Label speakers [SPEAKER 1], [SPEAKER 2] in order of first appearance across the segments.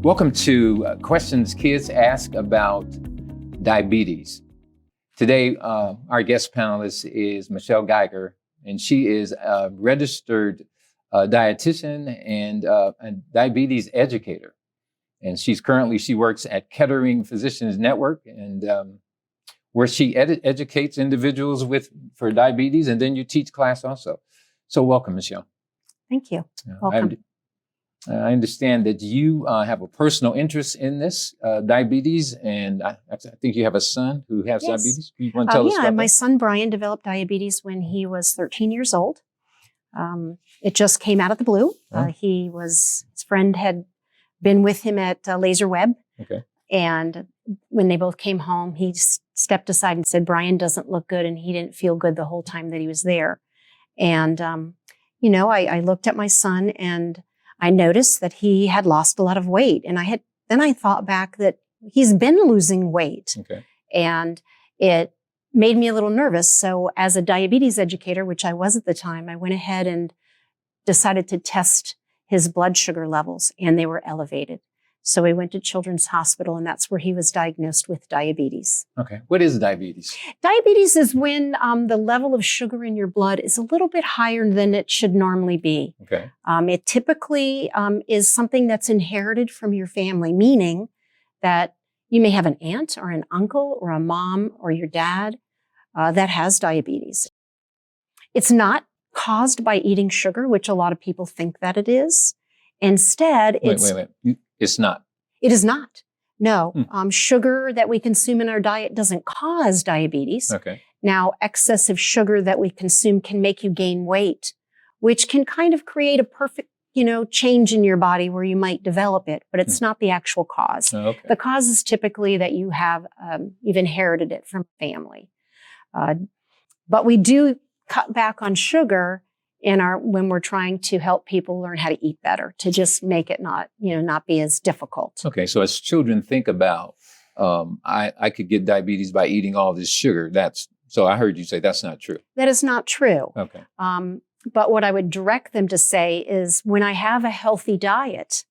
[SPEAKER 1] Welcome to Questions Kids Ask About Diabetes. Today, our guest panelist is Michele Geiger, and she is a registered dietitian and a diabetes educator. And she works at Kettering Physicians Network, and where she educates individuals for diabetes, and then you teach class also. So welcome, Michele.
[SPEAKER 2] Thank you. Welcome.
[SPEAKER 1] I understand that you have a personal interest in this, diabetes, and I think you have a son who has diabetes. You want to tell us about
[SPEAKER 2] my
[SPEAKER 1] that?
[SPEAKER 2] son Brian developed diabetes when he was 13 years old. It just came out of the blue. His friend had been with him at Laser Web. Okay. And when they both came home, he stepped aside and said, Brian doesn't look good. And he didn't feel good the whole time that he was there. And, I looked at my son and I noticed that he had lost a lot of weight. And then I thought back that he's been losing weight. Okay. And it made me a little nervous. So as a diabetes educator, which I was at the time, I went ahead and decided to test his blood sugar levels, and they were elevated. So we went to Children's Hospital, and that's where he was diagnosed with diabetes.
[SPEAKER 1] Okay. What is diabetes?
[SPEAKER 2] Diabetes is when the level of sugar in your blood is a little bit higher than it should normally be. Okay. It typically is something that's inherited from your family, meaning that you may have an aunt or an uncle or a mom or your dad that has diabetes. It's not caused by eating sugar, which a lot of people think that it is. Instead,
[SPEAKER 1] Wait. It's not.
[SPEAKER 2] It is not. No. Sugar that we consume in our diet doesn't cause diabetes. Okay. Now, excessive sugar that we consume can make you gain weight, which can kind of create a perfect, change in your body where you might develop it, but it's not the actual cause. Oh, okay. The cause is typically that you have, you've inherited it from family. But we do cut back on sugar when we're trying to help people learn how to eat better, to just make it not be as difficult.
[SPEAKER 1] Okay, so as children think about, I could get diabetes by eating all this sugar. So I heard you say that's not true.
[SPEAKER 2] That is not true.
[SPEAKER 1] Okay.
[SPEAKER 2] But what I would direct them to say is when I have a healthy diet,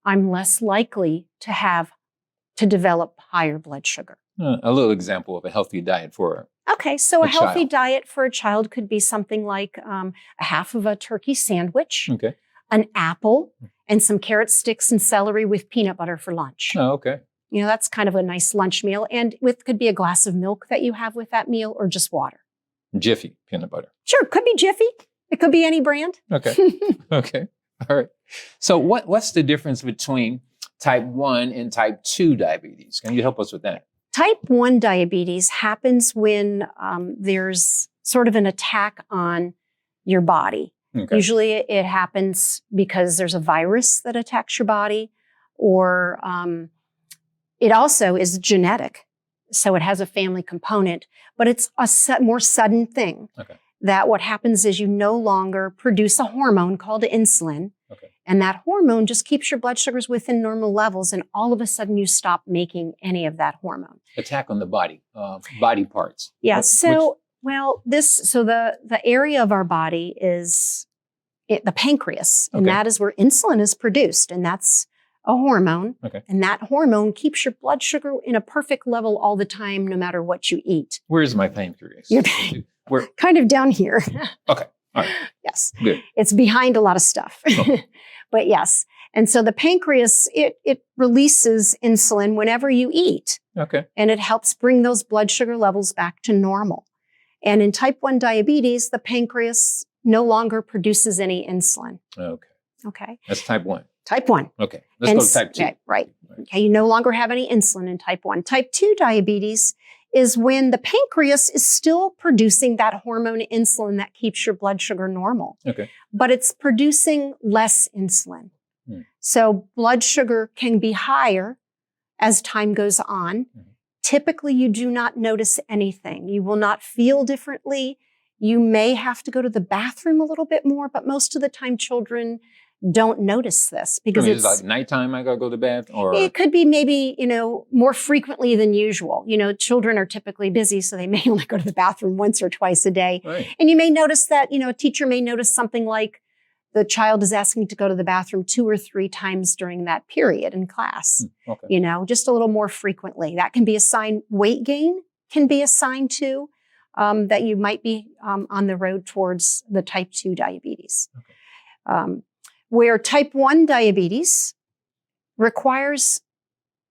[SPEAKER 2] I'm less likely to develop higher blood sugar.
[SPEAKER 1] A little example of a healthy diet for
[SPEAKER 2] Okay, so a healthy
[SPEAKER 1] child.
[SPEAKER 2] Diet for a child could be something like a half of a turkey sandwich, an apple, and some carrot sticks and celery with peanut butter for lunch.
[SPEAKER 1] Oh, okay.
[SPEAKER 2] That's kind of a nice lunch meal. And could be a glass of milk that you have with that meal or just water.
[SPEAKER 1] Jiffy peanut butter.
[SPEAKER 2] Sure, could be Jiffy. It could be any brand.
[SPEAKER 1] Okay. Okay. All right. So what's the difference between type 1 and type 2 diabetes? Can you help us with that?
[SPEAKER 2] Type 1 diabetes happens when there's sort of an attack on your body. Okay. Usually it happens because there's a virus that attacks your body, or it also is genetic. So it has a family component, but it's a more sudden thing. Okay. That what happens is you no longer produce a hormone called insulin. Okay. And that hormone just keeps your blood sugars within normal levels, and all of a sudden you stop making any of that hormone.
[SPEAKER 1] Attack on the body, body parts.
[SPEAKER 2] Yeah. The area of our body is the pancreas, and that is where insulin is produced, and that's a hormone. Okay. And that hormone keeps your blood sugar in a perfect level all the time, no matter what you eat.
[SPEAKER 1] Where is my pancreas?
[SPEAKER 2] Where? Kind of down here.
[SPEAKER 1] Okay. All right.
[SPEAKER 2] Yes.
[SPEAKER 1] Good.
[SPEAKER 2] It's behind a lot of stuff. Oh. But yes. And so the pancreas, it releases insulin whenever you eat. Okay. And it helps bring those blood sugar levels back to normal. And in type 1 diabetes, the pancreas no longer produces any insulin.
[SPEAKER 1] Okay.
[SPEAKER 2] Okay.
[SPEAKER 1] That's type 1.
[SPEAKER 2] Type 1.
[SPEAKER 1] Okay. Let's go to type 2.
[SPEAKER 2] Okay, right. Okay. You no longer have any insulin in type 1. Type 2 diabetes is when the pancreas is still producing that hormone insulin that keeps your blood sugar normal. Okay. But it's producing less insulin. So blood sugar can be higher as time goes on. Typically, you do not notice anything. You will not feel differently. You may have to go to the bathroom a little bit more, but most of the time children don't notice this because
[SPEAKER 1] it's like nighttime I gotta go to bed, or
[SPEAKER 2] it could be maybe, more frequently than usual. Children are typically busy, so they may only go to the bathroom once or twice a day. Right. And you may notice that, a teacher may notice something like the child is asking to go to the bathroom 2 or 3 times during that period in class.
[SPEAKER 1] Okay.
[SPEAKER 2] Just a little more frequently. That can be a sign. Weight gain can be a sign too, that you might be on the road towards the type 2 diabetes.
[SPEAKER 1] Okay.
[SPEAKER 2] Where type 1 diabetes requires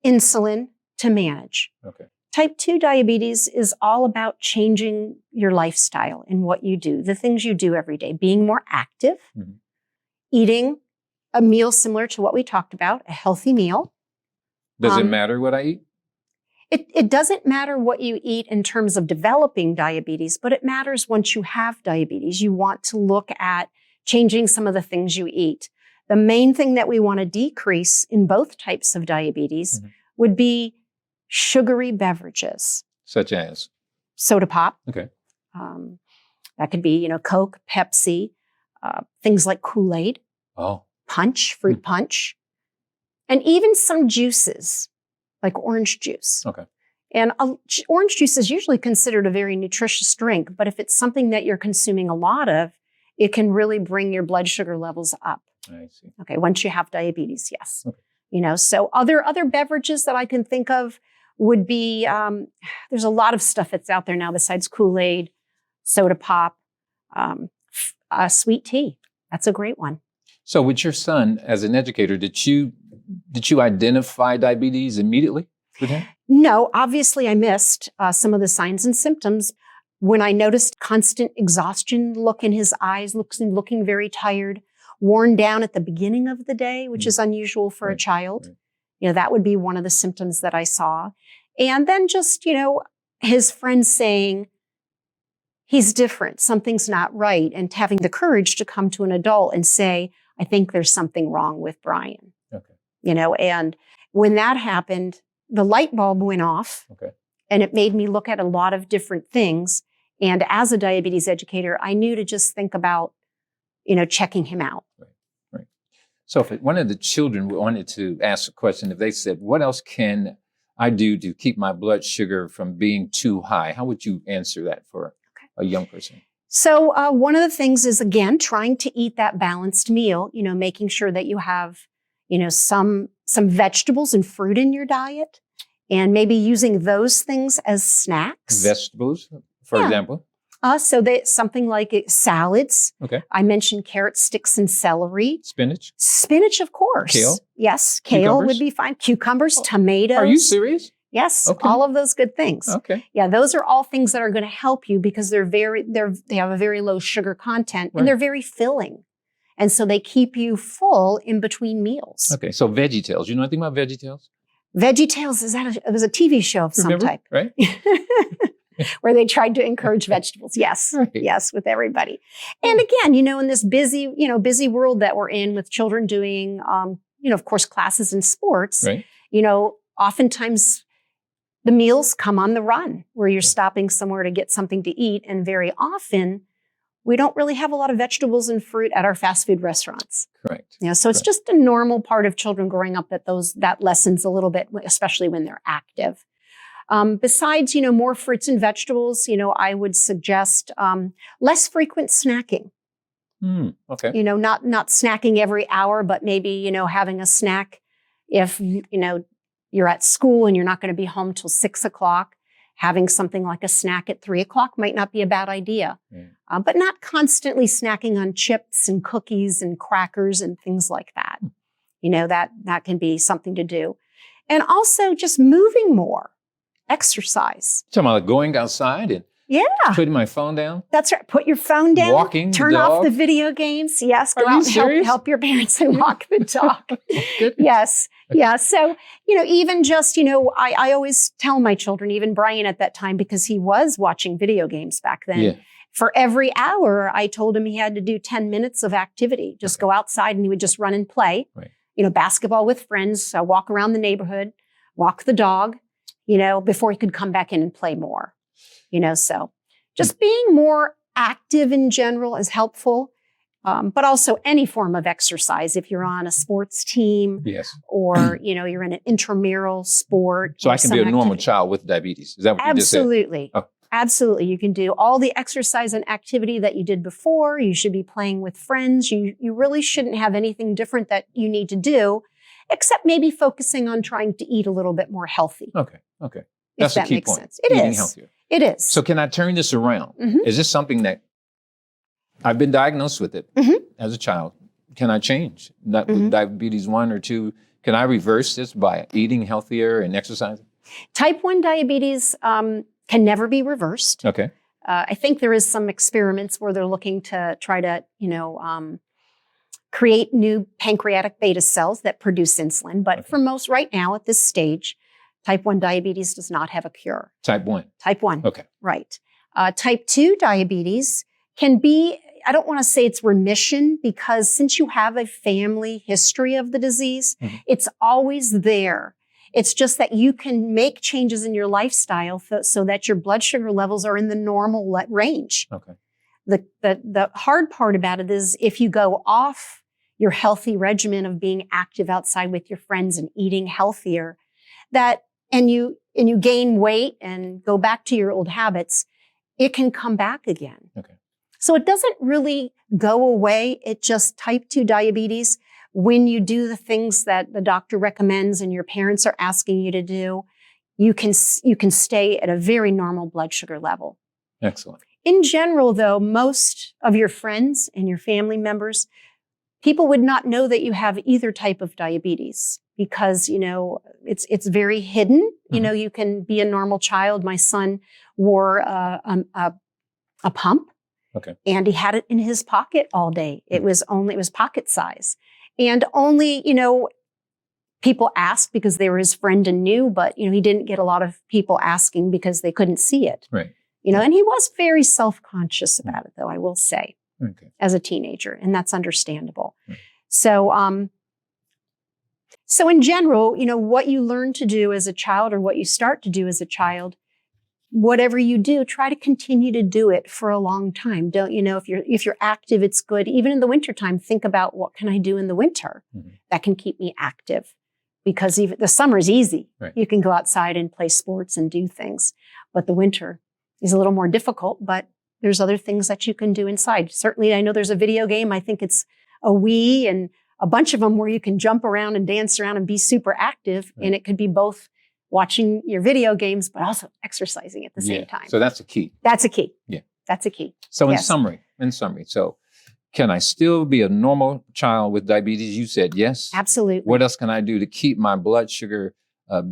[SPEAKER 2] insulin to manage.
[SPEAKER 1] Okay.
[SPEAKER 2] Type 2 diabetes is all about changing your lifestyle and what you do, the things you do every day, being more active, eating a meal similar to what we talked about, a healthy meal.
[SPEAKER 1] Does it matter what I eat?
[SPEAKER 2] It doesn't matter what you eat in terms of developing diabetes, but it matters once you have diabetes. You want to look at changing some of the things you eat. The main thing that we want to decrease in both types of diabetes would be sugary beverages.
[SPEAKER 1] Such as?
[SPEAKER 2] Soda pop.
[SPEAKER 1] Okay.
[SPEAKER 2] That could be, Coke, Pepsi, things like Kool-Aid, punch, fruit punch, and even some juices like orange juice.
[SPEAKER 1] Okay.
[SPEAKER 2] And orange juice is usually considered a very nutritious drink, but if it's something that you're consuming a lot of, it can really bring your blood sugar levels up.
[SPEAKER 1] I see.
[SPEAKER 2] Okay, once you have diabetes, yes.
[SPEAKER 1] Okay.
[SPEAKER 2] So other beverages that I can think of would be, there's a lot of stuff that's out there now besides Kool-Aid, soda pop, sweet tea. That's a great one.
[SPEAKER 1] So with your son, as an educator, did you identify diabetes immediately with him?
[SPEAKER 2] No, obviously I missed some of the signs and symptoms. When I noticed constant exhaustion look in his eyes, looking very tired, worn down at the beginning of the day, which is unusual for a child. Right. That would be one of the symptoms that I saw. And then just, his friends saying, he's different, something's not right. And having the courage to come to an adult and say, I think there's something wrong with Brian.
[SPEAKER 1] Okay.
[SPEAKER 2] And when that happened, the light bulb went off.
[SPEAKER 1] Okay. And
[SPEAKER 2] it made me look at a lot of different things. And as a diabetes educator, I knew to just think about, checking him out.
[SPEAKER 1] Right. So if one of the children wanted to ask a question, if they said, what else can I do to keep my blood sugar from being too high? How would you answer that for a young person?
[SPEAKER 2] So one of the things is, again, trying to eat that balanced meal, making sure that you have, some vegetables and fruit in your diet, and maybe using those things as snacks.
[SPEAKER 1] Vegetables, for example?
[SPEAKER 2] So something like salads.
[SPEAKER 1] Okay.
[SPEAKER 2] I mentioned carrot sticks and celery.
[SPEAKER 1] Spinach?
[SPEAKER 2] Spinach, of course.
[SPEAKER 1] Kale?
[SPEAKER 2] Yes, kale would be fine. Cucumbers, tomatoes.
[SPEAKER 1] Are you serious?
[SPEAKER 2] Yes,
[SPEAKER 1] okay.
[SPEAKER 2] All of those good things.
[SPEAKER 1] Okay.
[SPEAKER 2] Yeah, those are all things that are going to help you because they have a very low sugar content and they're very filling. And so they keep you full in between meals.
[SPEAKER 1] Okay, so VeggieTales. You know anything about VeggieTales?
[SPEAKER 2] VeggieTales, it was a TV show of some type.
[SPEAKER 1] Right?
[SPEAKER 2] Where they tried to encourage vegetables. Yes. Right. Yes, with everybody. And again, in this busy world that we're in with children doing, of course, classes and sports,
[SPEAKER 1] right.
[SPEAKER 2] Oftentimes the meals come on the run where you're stopping somewhere to get something to eat. And very often we don't really have a lot of vegetables and fruit at our fast food restaurants.
[SPEAKER 1] Correct.
[SPEAKER 2] So it's just a normal part of children growing up that lessens a little bit, especially when they're active. Besides, more fruits and vegetables, I would suggest less frequent snacking.
[SPEAKER 1] Okay.
[SPEAKER 2] Not snacking every hour, but maybe, having a snack if, you're at school and you're not going to be home till 6 o'clock. Having something like a snack at 3 o'clock might not be a bad idea. But not constantly snacking on chips and cookies and crackers and things like that. That can be something to do. And also just moving more. Exercise.
[SPEAKER 1] Talking about going outside and putting my phone down?
[SPEAKER 2] That's right. Put your phone down.
[SPEAKER 1] Walking
[SPEAKER 2] Turn
[SPEAKER 1] the dog.
[SPEAKER 2] off the video games. Yes. Go
[SPEAKER 1] Are
[SPEAKER 2] out
[SPEAKER 1] you
[SPEAKER 2] and help your parents and walk the dog.
[SPEAKER 1] Good.
[SPEAKER 2] Yes. Yeah. So, even just, I always tell my children, even Brian at that time, because he was watching video games back then.
[SPEAKER 1] Yeah.
[SPEAKER 2] For every hour, I told him he had to do 10 minutes of activity. Just go outside and he would just run and play.
[SPEAKER 1] Right.
[SPEAKER 2] Basketball with friends, walk around the neighborhood, walk the dog. Before he could come back in and play more, so just being more active in general is helpful, but also any form of exercise. If you're on a sports team or, you're in an intramural sport.
[SPEAKER 1] So I can be a normal child with diabetes. Is that what you just said?
[SPEAKER 2] Absolutely.
[SPEAKER 1] Oh.
[SPEAKER 2] Absolutely. You can do all the exercise and activity that you did before. You should be playing with friends. You really shouldn't have anything different that you need to do, except maybe focusing on trying to eat a little bit more healthy.
[SPEAKER 1] Okay. That's
[SPEAKER 2] if
[SPEAKER 1] a key
[SPEAKER 2] makes
[SPEAKER 1] point.
[SPEAKER 2] Sense. It
[SPEAKER 1] Eating
[SPEAKER 2] is.
[SPEAKER 1] healthier.
[SPEAKER 2] It is.
[SPEAKER 1] So can I turn this around? Is this something that I've been diagnosed with it as a child? Can I change? Diabetes 1 or 2, can I reverse this by eating healthier and exercising?
[SPEAKER 2] Type 1 diabetes can never be reversed.
[SPEAKER 1] Okay.
[SPEAKER 2] I think there is some experiments where they're looking to try to, create new pancreatic beta cells that produce insulin. But for most right now at this stage, type 1 diabetes does not have a cure.
[SPEAKER 1] Type 1.
[SPEAKER 2] Type 1.
[SPEAKER 1] Okay.
[SPEAKER 2] Right. Type 2 diabetes can be, I don't want to say it's remission, because since you have a family history of the disease, it's always there. It's just that you can make changes in your lifestyle so that your blood sugar levels are in the normal range.
[SPEAKER 1] Okay.
[SPEAKER 2] The hard part about it is if you go off your healthy regimen of being active outside with your friends and eating healthier, and you gain weight and go back to your old habits, it can come back again.
[SPEAKER 1] Okay.
[SPEAKER 2] So it doesn't really go away. It just type 2 diabetes, when you do the things that the doctor recommends and your parents are asking you to do, you can stay at a very normal blood sugar level.
[SPEAKER 1] Excellent.
[SPEAKER 2] In general, though, most of your friends and your family members, people would not know that you have either type of diabetes because, it's very hidden. You can be a normal child. My son wore a pump.
[SPEAKER 1] Okay.
[SPEAKER 2] And he had it in his pocket all day. It was pocket size. And only, people asked because they were his friend and knew, but, he didn't get a lot of people asking because they couldn't see it.
[SPEAKER 1] Right.
[SPEAKER 2] And he was very self-conscious about it, though, I will say,
[SPEAKER 1] as
[SPEAKER 2] a teenager, and that's understandable. So, so in general, what you learn to do as a child or what you start to do as a child, whatever you do, try to continue to do it for a long time. Don't, if you're active, it's good. Even in the wintertime, think about what can I do in the winter that can keep me active, because even the summer is easy.
[SPEAKER 1] Right.
[SPEAKER 2] You can go outside and play sports and do things, but the winter is a little more difficult, but there's other things that you can do inside. Certainly, I know there's a video game. I think it's a Wii and a bunch of them where you can jump around and dance around and be super active. And it could be both watching your video games, but also exercising at the same time.
[SPEAKER 1] So that's a key.
[SPEAKER 2] That's a key.
[SPEAKER 1] Yeah.
[SPEAKER 2] That's a key.
[SPEAKER 1] So in summary, so can I still be a normal child with diabetes? You said yes.
[SPEAKER 2] Absolutely.
[SPEAKER 1] What else can I do to keep my blood sugar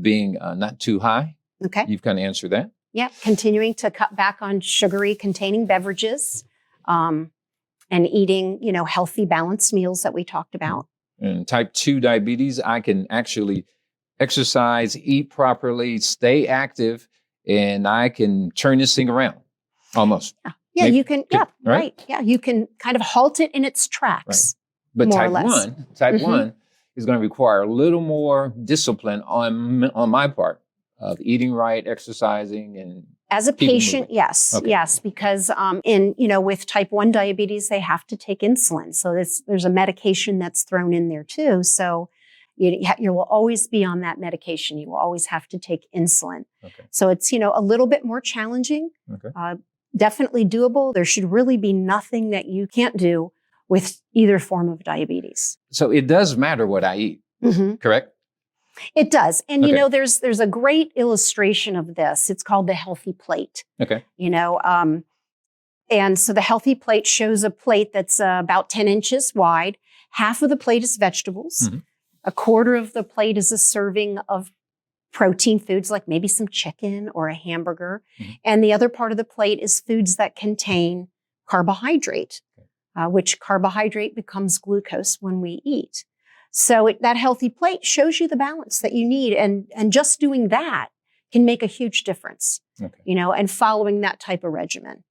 [SPEAKER 1] being not too high?
[SPEAKER 2] Okay.
[SPEAKER 1] You've kind of answered that.
[SPEAKER 2] Yeah. Continuing to cut back on sugary containing beverages, and eating, healthy, balanced meals that we talked about.
[SPEAKER 1] And type 2 diabetes, I can actually exercise, eat properly, stay active, and I can turn this thing around almost.
[SPEAKER 2] Yeah, you can. Yeah, right. Yeah, you can kind of halt it in its tracks.
[SPEAKER 1] Right. But
[SPEAKER 2] type
[SPEAKER 1] 1 is going to require a little more discipline on my part of eating right, exercising, and
[SPEAKER 2] as a patient, yes, because with type 1 diabetes, they have to take insulin. So there's a medication that's thrown in there too. So you will always be on that medication. You will always have to take insulin.
[SPEAKER 1] Okay.
[SPEAKER 2] So it's, a little bit more challenging, definitely doable. There should really be nothing that you can't do with either form of diabetes.
[SPEAKER 1] So it does matter what I eat, correct?
[SPEAKER 2] It does. And, there's a great illustration of this. It's called the healthy plate.
[SPEAKER 1] Okay.
[SPEAKER 2] And so the healthy plate shows a plate that's about 10 inches wide. Half of the plate is vegetables. A quarter of the plate is a serving of protein foods, like maybe some chicken or a hamburger. And the other part of the plate is foods that contain carbohydrate, which carbohydrate becomes glucose when we eat. So that healthy plate shows you the balance that you need. And just doing that can make a huge difference, and following that type of regimen.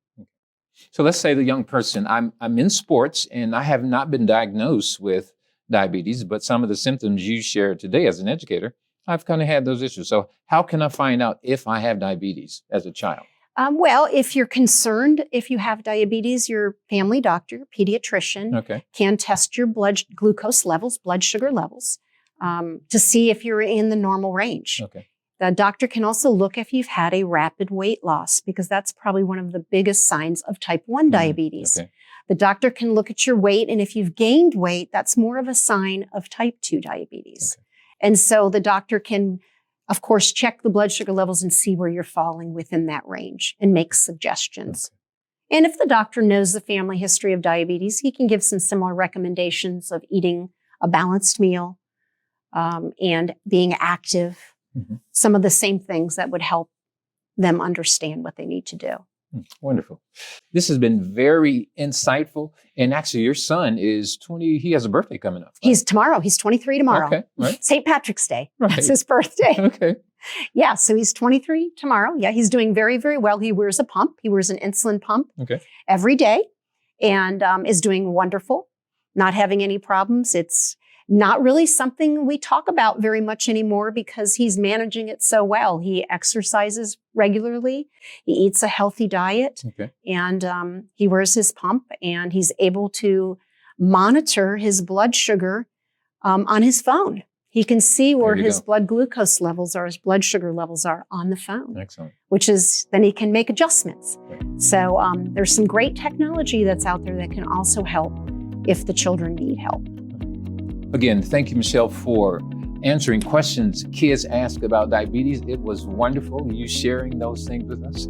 [SPEAKER 1] So let's say the young person, I'm in sports and I have not been diagnosed with diabetes, but some of the symptoms you shared today as an educator, I've kind of had those issues. So how can I find out if I have diabetes as a child?
[SPEAKER 2] Well, if you're concerned, if you have diabetes, your family doctor, pediatrician, can test your blood glucose levels, blood sugar levels, to see if you're in the normal range. The doctor can also look if you've had a rapid weight loss, because that's probably one of the biggest signs of type 1 diabetes.
[SPEAKER 1] Okay.
[SPEAKER 2] The doctor can look at your weight, and if you've gained weight, that's more of a sign of type 2 diabetes.
[SPEAKER 1] Okay.
[SPEAKER 2] And so the doctor can, of course, check the blood sugar levels and see where you're falling within that range and make suggestions. Okay. And if the doctor knows the family history of diabetes, he can give some similar recommendations of eating a balanced meal and being active. Some of the same things that would help them understand what they need to do.
[SPEAKER 1] Wonderful. This has been very insightful. And actually, your son is 20. He has a birthday coming up. Right?
[SPEAKER 2] He's 23 tomorrow.
[SPEAKER 1] Okay, right.
[SPEAKER 2] St. Patrick's Day.
[SPEAKER 1] Right.
[SPEAKER 2] That's his birthday.
[SPEAKER 1] Okay.
[SPEAKER 2] Yeah, so he's 23 tomorrow. Yeah, he's doing very, very well. He wears a pump. He wears an insulin pump every day and is doing wonderful, not having any problems. It's not really something we talk about very much anymore because he's managing it so well. He exercises regularly. He eats a healthy diet. And he wears his pump, and he's able to monitor his blood sugar on his phone. He can see where his blood glucose levels are, his blood sugar levels are on the phone.
[SPEAKER 1] Excellent.
[SPEAKER 2] Which is, then he can make adjustments. So there's some great technology that's out there that can also help if the children need help.
[SPEAKER 1] Again, thank you, Michele, for answering questions kids ask about diabetes. It was wonderful you sharing those things with us.